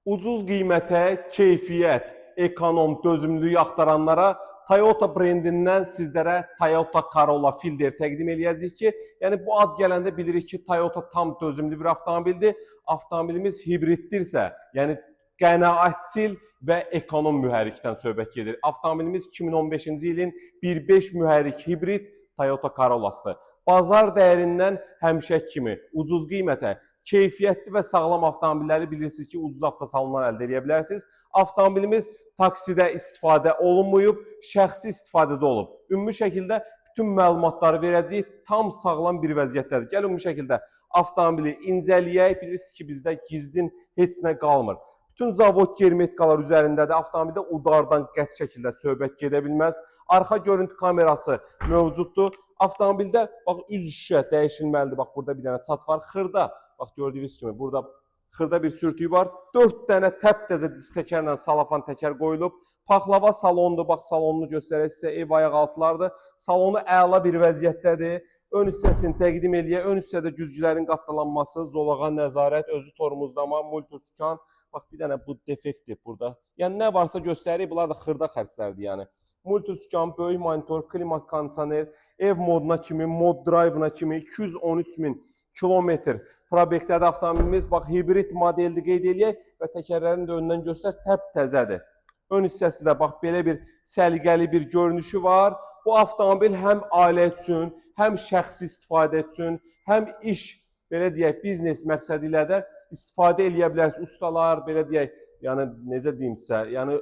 Ucuz qiymətə, keyfiyyət, ekonom, dözümlülük axtaranlara Toyota brendindən sizlərə Toyota Corolla Fielder təqdim eləyəcəyik ki, yəni bu ad gələndə bilirik ki, Toyota tam dözümlü bir avtomobildir. Avtomobilimiz hibriddirsə, yəni qənaətçil və ekonom mühərrikdən söhbət gedir. Avtomobilimiz 2015-ci ilin 1.5 mühərrik hibrid Toyota Corolla'sıdır. Bazar dəyərindən həmişəki kimi ucuz qiymətə, keyfiyyətli və sağlam avtomobilləri bilirsiniz ki, ucuz avtosalondan əldə edə bilərsiniz. Avtomobilimiz taksidə istifadə olunmayıb, şəxsi istifadədə olub. Ümumi şəkildə bütün məlumatları verəcəyik, tam sağlam bir vəziyyətdədir. Gəl ümumi şəkildə avtomobili incələyək, bilirsiniz ki, bizdə gizlin heç nə qalmır. Bütün zavod germetikalar üzərindədir. Avtomobildə udardan qəti şəkildə söhbət gedə bilməz. Arxa görüntü kamerası mövcuddur. Avtomobildə bax üz şüşə dəyişilməlidir. Bax burada bir dənə çat var. Xırda, bax gördüyünüz kimi burada xırda bir sürtüyü var. 4 dənə təptəzə düz təkərlə salafan təkər qoyulub. Paxlava salondur. Bax salonunu göstərək sizə. Ev ayaq altılardır. Salonu əla bir vəziyyətdədir. Ön hissəsini təqdim eləyək. Ön hissədə güzgülərin qatlanması, zolağa nəzarət, özü tormozlama, multiskan. Bax bir dənə bu defektdir burada. Yəni nə varsa göstərik. Bunlar da xırda xərclərdir yəni. Multiskan, böyük monitor, klimat kondisioner, ev moduna kimi, mod drive'ına kimi 213.000 kilometr probekdədir avtomobilimiz. Bax hibrid modeldir qeyd eləyək və təkərlərini də öndən göstər, təptəzədir. Ön hissəsi də bax belə bir səliqəli bir görünüşü var. Bu avtomobil həm ailə üçün, həm şəxsi istifadə üçün, həm iş, belə deyək, biznes məqsədi ilə də istifadə eləyə bilərsiniz. Ustalar, belə deyək, yəni necə deyim sizə, yəni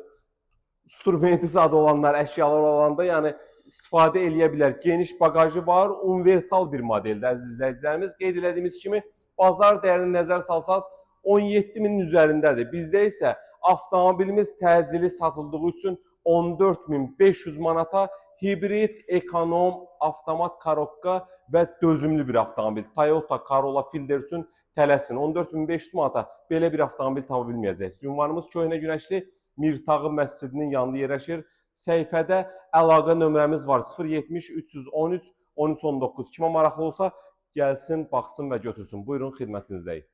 instrumenti adı olanlar, əşyalar olanda, yəni istifadə eləyə bilər. Geniş bagajı var, universal bir modeldir əziz izləyicilərimiz. Qeyd elədiyimiz kimi bazar dəyərini nəzər salsaq 17.000-in üzərindədir. Bizdə isə avtomobilimiz təcili satıldığı üçün 14.500 manata hibrid, ekonom, avtomat korokka və dözümlü bir avtomobil. Toyota Corolla Fielder üçün tələsin. 14.500 manata belə bir avtomobil tapa bilməyəcəksiniz. Ünvanımız Köhnə Günəşli Mirtağı məscidinin yanında yerləşir. Səhifədə əlaqə nömrəmiz var 070 313 1319. Kimə maraqlı olsa gəlsin, baxsın və götürsün. Buyurun, xidmətinizdəyik.